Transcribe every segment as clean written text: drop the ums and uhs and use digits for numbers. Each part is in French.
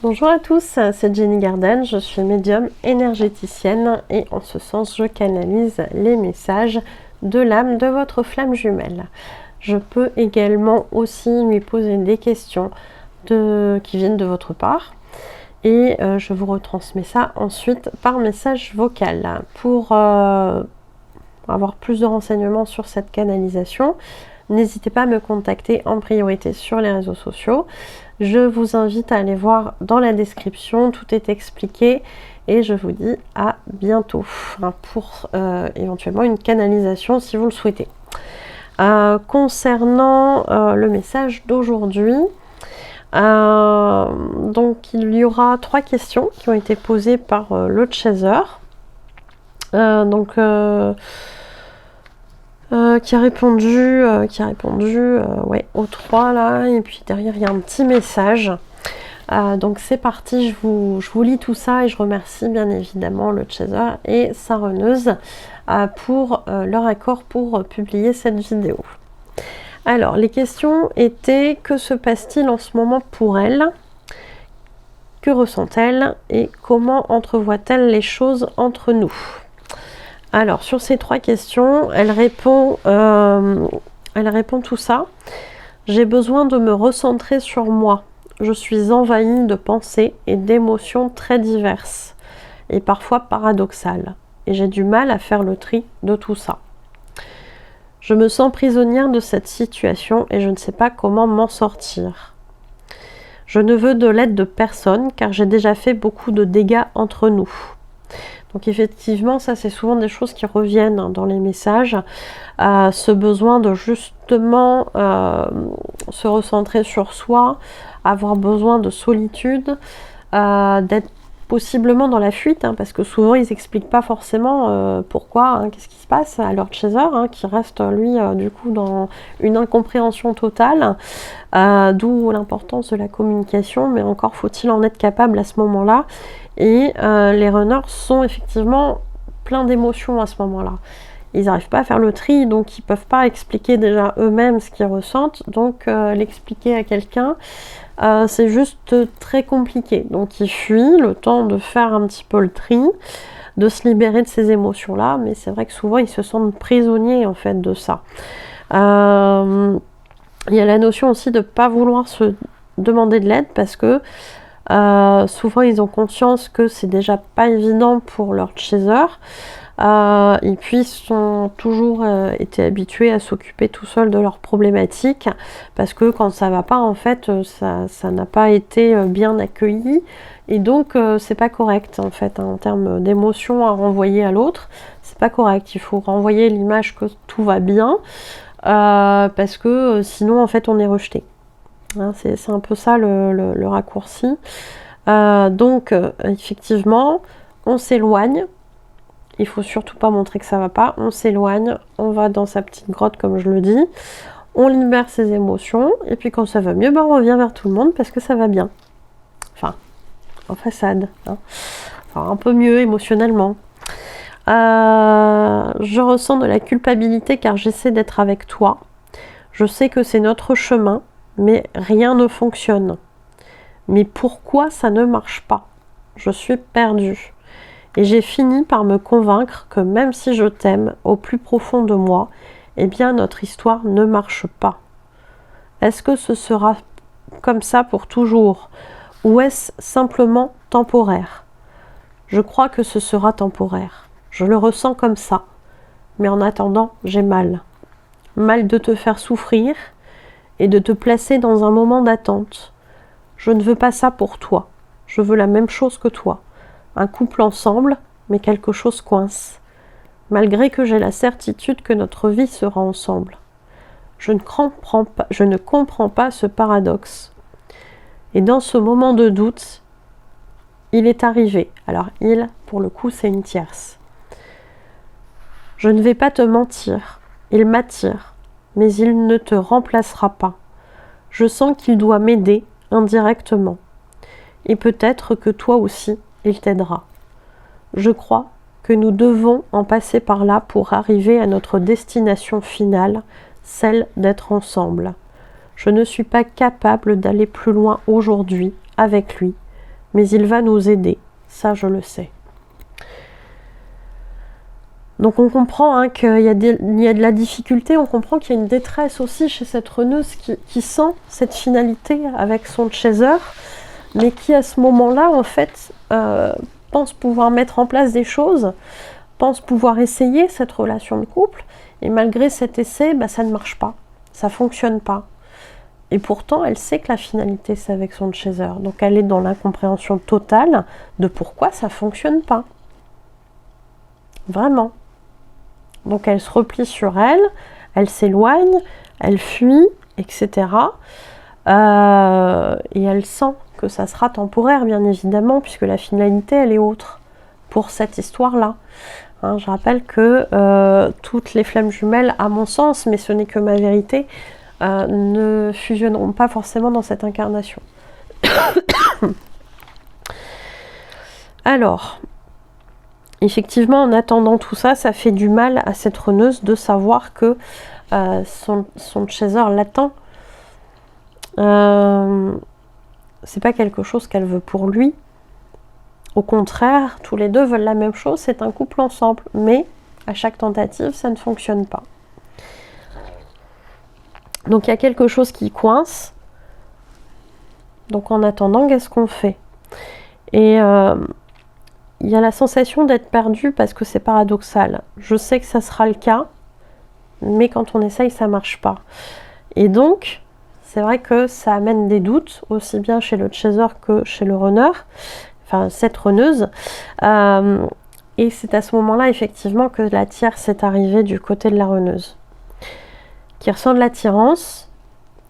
Bonjour à tous, c'est Jenny Garden, je suis médium énergéticienne et en ce sens je canalise les messages de l'âme de votre flamme jumelle. Je peux également aussi lui poser des questions qui viennent de votre part et je vous retransmets ça ensuite par message vocal. Pour avoir plus de renseignements sur cette canalisation, n'hésitez pas à me contacter en priorité sur les réseaux sociaux. Je vous invite à aller voir dans la description, tout est expliqué et je vous dis à bientôt pour éventuellement une canalisation si vous le souhaitez. Concernant le message d'aujourd'hui, donc il y aura 3 questions qui ont été posées par le chaser. Qui a répondu ouais, aux 3 là, et puis derrière il y a un petit message. Donc c'est parti, je vous lis tout ça et je remercie bien évidemment le chaser et sa reneuse pour leur accord pour publier cette vidéo. Alors les questions étaient: que se passe-t-il en ce moment pour elle? Que ressent-elle? Et comment entrevoit-elle les choses entre nous? Alors, sur ces 3 questions, elle répond tout ça. J'ai besoin de me recentrer sur moi. Je suis envahie de pensées et d'émotions très diverses et parfois paradoxales. Et j'ai du mal à faire le tri de tout ça. Je me sens prisonnière de cette situation et je ne sais pas comment m'en sortir. Je ne veux de l'aide de personne car j'ai déjà fait beaucoup de dégâts entre nous. Donc effectivement, ça c'est souvent des choses qui reviennent dans les messages, ce besoin de justement se recentrer sur soi, avoir besoin de solitude, d'être possiblement dans la fuite, parce que souvent ils n'expliquent pas forcément pourquoi, qu'est-ce qui se passe à leur chaser, qui reste lui du coup dans une incompréhension totale, d'où l'importance de la communication, mais encore faut-il en être capable à ce moment-là. Et les runners sont effectivement pleins d'émotions à ce moment-là. Ils n'arrivent pas à faire le tri, donc ils ne peuvent pas expliquer déjà eux-mêmes ce qu'ils ressentent. Donc l'expliquer à quelqu'un, c'est juste très compliqué. Donc ils fuient le temps de faire un petit peu le tri, de se libérer de ces émotions-là. Mais c'est vrai que souvent ils se sentent prisonniers en fait de ça. Il y a la notion aussi de ne pas vouloir se demander de l'aide parce que souvent ils ont conscience que c'est déjà pas évident pour leur chaser et puis ils sont toujours été habitués à s'occuper tout seuls de leurs problématiques parce que quand ça va pas en fait ça n'a pas été bien accueilli et donc c'est pas correct en fait en termes d'émotions à renvoyer à l'autre, c'est pas correct, il faut renvoyer l'image que tout va bien parce que sinon en fait on est rejeté. C'est un peu ça le raccourci. Donc effectivement, on s'éloigne. Il faut surtout pas montrer que ça va pas. On s'éloigne, on va dans sa petite grotte comme je le dis. On libère ses émotions. Et puis quand ça va mieux, on revient vers tout le monde parce que ça va bien. Enfin, en façade. Enfin, un peu mieux émotionnellement. Je ressens de la culpabilité car j'essaie d'être avec toi. Je sais que c'est notre chemin. Mais rien ne fonctionne. Mais pourquoi ça ne marche pas? Je suis perdue. Et j'ai fini par me convaincre que même si je t'aime au plus profond de moi, eh bien notre histoire ne marche pas. Est-ce que ce sera comme ça pour toujours? Ou est-ce simplement temporaire? Je crois que ce sera temporaire. Je le ressens comme ça. Mais en attendant, j'ai mal. Mal de te faire souffrir et de te placer dans un moment d'attente. Je ne veux pas ça pour toi. Je veux la même chose que toi. Un couple ensemble, mais quelque chose coince. Malgré que j'ai la certitude que notre vie sera ensemble. Je ne comprends pas ce paradoxe. Et dans ce moment de doute, il est arrivé. Alors il, pour le coup, c'est une tierce. Je ne vais pas te mentir. Il m'attire. Mais il ne te remplacera pas. Je sens qu'il doit m'aider indirectement. Et peut-être que toi aussi, il t'aidera. Je crois que nous devons en passer par là pour arriver à notre destination finale, celle d'être ensemble. Je ne suis pas capable d'aller plus loin aujourd'hui avec lui. mais il va nous aider. Ça, je le sais. Donc on comprend hein, qu'il y a de la difficulté, on comprend qu'il y a une détresse aussi chez cette reneuse qui sent cette finalité avec son chaser, mais qui à ce moment-là, en fait, pense pouvoir mettre en place des choses, pense pouvoir essayer cette relation de couple, et malgré cet essai, bah, ça ne marche pas, ça ne fonctionne pas. Et pourtant, elle sait que la finalité, c'est avec son chaser. Donc elle est dans l'incompréhension totale de pourquoi ça ne fonctionne pas. Vraiment. Donc elle se replie sur elle, elle s'éloigne, elle fuit, etc. Et elle sent que ça sera temporaire, bien évidemment, puisque la finalité, elle est autre pour cette histoire-là. Hein, je rappelle que toutes les flammes jumelles, à mon sens, mais ce n'est que ma vérité, ne fusionneront pas forcément dans cette incarnation. Alors... Effectivement, en attendant tout ça, ça fait du mal à cette reneuse de savoir que son chaser l'attend. C'est pas quelque chose qu'elle veut pour lui. Au contraire, tous les deux veulent la même chose, c'est un couple ensemble. Mais à chaque tentative, ça ne fonctionne pas. Donc il y a quelque chose qui coince. Donc en attendant, qu'est-ce qu'on fait? Et... il y a la sensation d'être perdu parce que c'est paradoxal. Je sais que ça sera le cas, mais quand on essaye, ça marche pas. Et donc, c'est vrai que ça amène des doutes, aussi bien chez le chaser que chez le runner, enfin cette reneuse. Et c'est à ce moment-là, effectivement, que la tierce est arrivée du côté de la reneuse, qui ressent de l'attirance,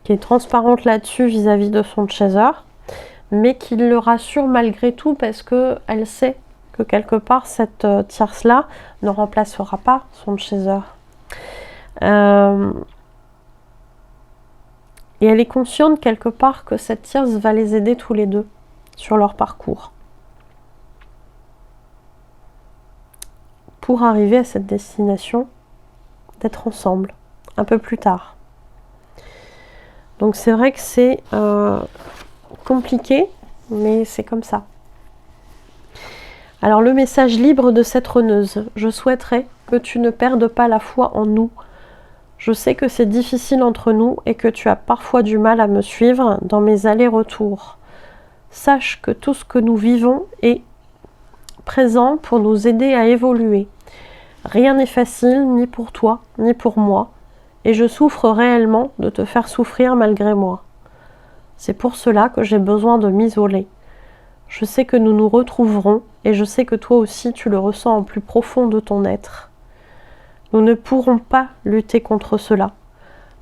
qui est transparente là-dessus vis-à-vis de son chaser, mais qui le rassure malgré tout parce qu'elle sait que quelque part cette tierce-là ne remplacera pas son chaser. Et elle est consciente quelque part que cette tierce va les aider tous les deux sur leur parcours pour arriver à cette destination d'être ensemble un peu plus tard. Donc c'est vrai que c'est compliqué, mais c'est comme ça. Alors le message libre de cette reneuse, je souhaiterais que tu ne perdes pas la foi en nous. Je sais que c'est difficile entre nous et que tu as parfois du mal à me suivre dans mes allers-retours. Sache que tout ce que nous vivons est présent pour nous aider à évoluer. Rien n'est facile, ni pour toi, ni pour moi, et je souffre réellement de te faire souffrir malgré moi. C'est pour cela que j'ai besoin de m'isoler. Je sais que nous nous retrouverons et je sais que toi aussi tu le ressens au plus profond de ton être. Nous ne pourrons pas lutter contre cela.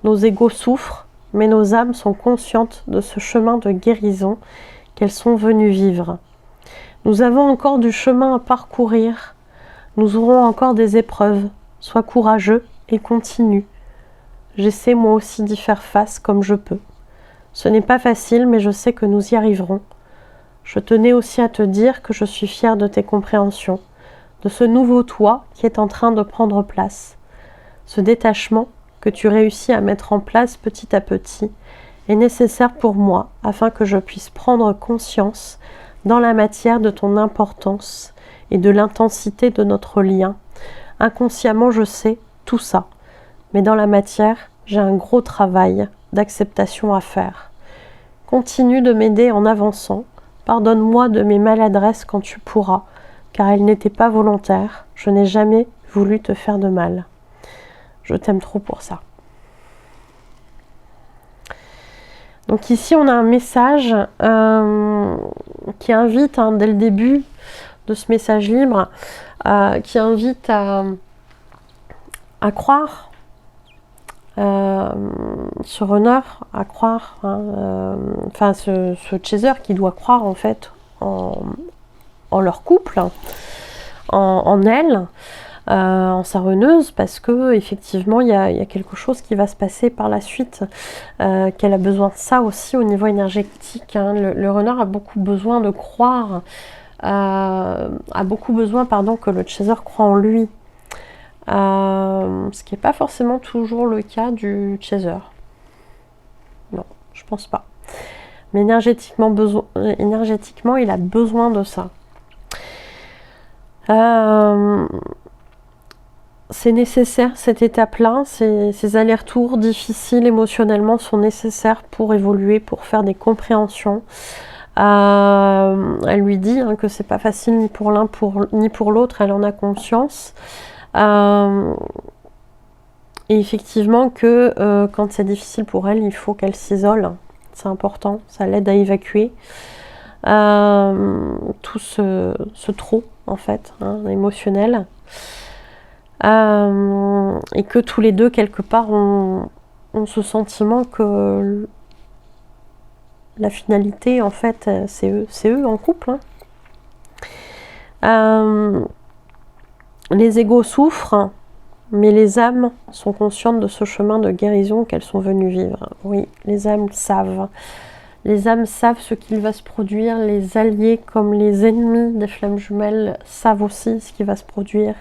Nos égos souffrent, mais nos âmes sont conscientes de ce chemin de guérison qu'elles sont venues vivre. Nous avons encore du chemin à parcourir. Nous aurons encore des épreuves. Sois courageux et continue. J'essaie moi aussi d'y faire face comme je peux. Ce n'est pas facile, mais je sais que nous y arriverons. Je tenais aussi à te dire que je suis fière de tes compréhensions, de ce nouveau toi qui est en train de prendre place. Ce détachement que tu réussis à mettre en place petit à petit est nécessaire pour moi afin que je puisse prendre conscience dans la matière de ton importance et de l'intensité de notre lien. Inconsciemment, je sais tout ça, mais dans la matière, j'ai un gros travail d'acceptation à faire. Continue de m'aider en avançant. Pardonne-moi de mes maladresses quand tu pourras, car elles n'étaient pas volontaires. Je n'ai jamais voulu te faire de mal. Je t'aime trop pour ça. Donc ici, on a un message qui invite, dès le début de ce message libre, qui invite à croire, ce runner, à croire, ce chaser qui doit croire en fait en leur couple, en elle, en sa reneuse, parce que effectivement il y a quelque chose qui va se passer par la suite, qu'elle a besoin de ça aussi au niveau énergétique. Le runner a beaucoup besoin de croire, a beaucoup besoin que le chaser croit en lui, ce qui n'est pas forcément toujours le cas du chaser. Non, je pense pas. Mais énergétiquement, il a besoin de ça. C'est nécessaire cette étape-là, ces allers-retours difficiles émotionnellement sont nécessaires pour évoluer, pour faire des compréhensions. Elle lui dit que c'est pas facile ni pour l'un ni pour l'autre, elle en a conscience. Et effectivement que quand c'est difficile pour elle, il faut qu'elle s'isole. C'est important, ça l'aide à évacuer tout ce trop en fait, émotionnel. Et que tous les deux quelque part ont ce sentiment que la finalité en fait c'est eux en couple. Les égos souffrent, mais les âmes sont conscientes de ce chemin de guérison qu'elles sont venues vivre. Oui, les âmes savent. Les âmes savent ce qu'il va se produire. Les alliés comme les ennemis des flammes jumelles savent aussi ce qui va se produire.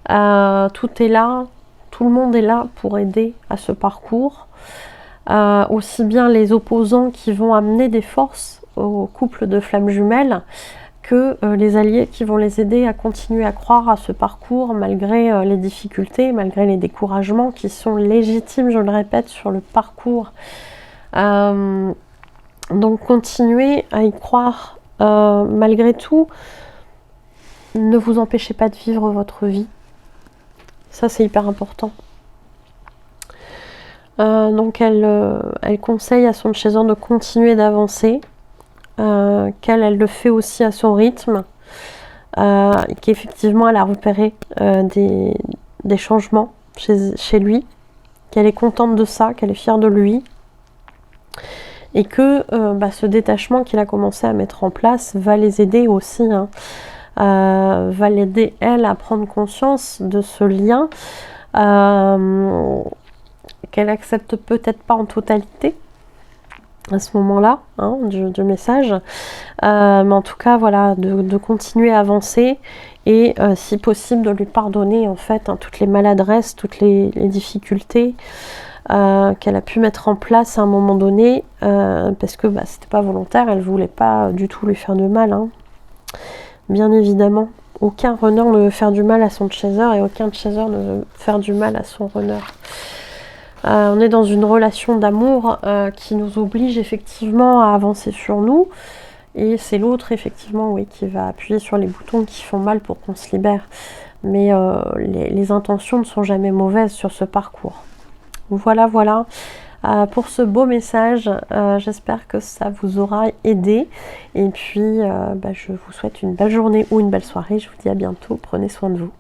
Tout est là, tout le monde est là pour aider à ce parcours. Aussi bien les opposants qui vont amener des forces au couple de flammes jumelles que les alliés qui vont les aider à continuer à croire à ce parcours malgré les difficultés, malgré les découragements qui sont légitimes, je le répète, sur le parcours. Donc continuez à y croire malgré tout. Ne vous empêchez pas de vivre votre vie. Ça, c'est hyper important. Donc, elle conseille à son chaiseur de continuer d'avancer, qu'elle le fait aussi à son rythme, qu'effectivement, elle a repéré des changements chez lui, qu'elle est contente de ça, qu'elle est fière de lui, et que ce détachement qu'il a commencé à mettre en place va les aider aussi, va l'aider elle à prendre conscience de ce lien qu'elle accepte peut-être pas en totalité à ce moment-là du message, mais en tout cas voilà, de continuer à avancer et si possible de lui pardonner en fait toutes les maladresses, toutes les difficultés qu'elle a pu mettre en place à un moment donné, parce que c'était pas volontaire, elle voulait pas du tout lui faire de mal, bien évidemment. Aucun runner ne veut faire du mal à son chaser et aucun chaser ne veut faire du mal à son runner. On est dans une relation d'amour qui nous oblige effectivement à avancer sur nous, et c'est l'autre effectivement qui va appuyer sur les boutons qui font mal pour qu'on se libère. Mais les intentions ne sont jamais mauvaises sur ce parcours. Voilà pour ce beau message. J'espère que ça vous aura aidé, et puis je vous souhaite une belle journée ou une belle soirée. Je vous dis à bientôt, prenez soin de vous.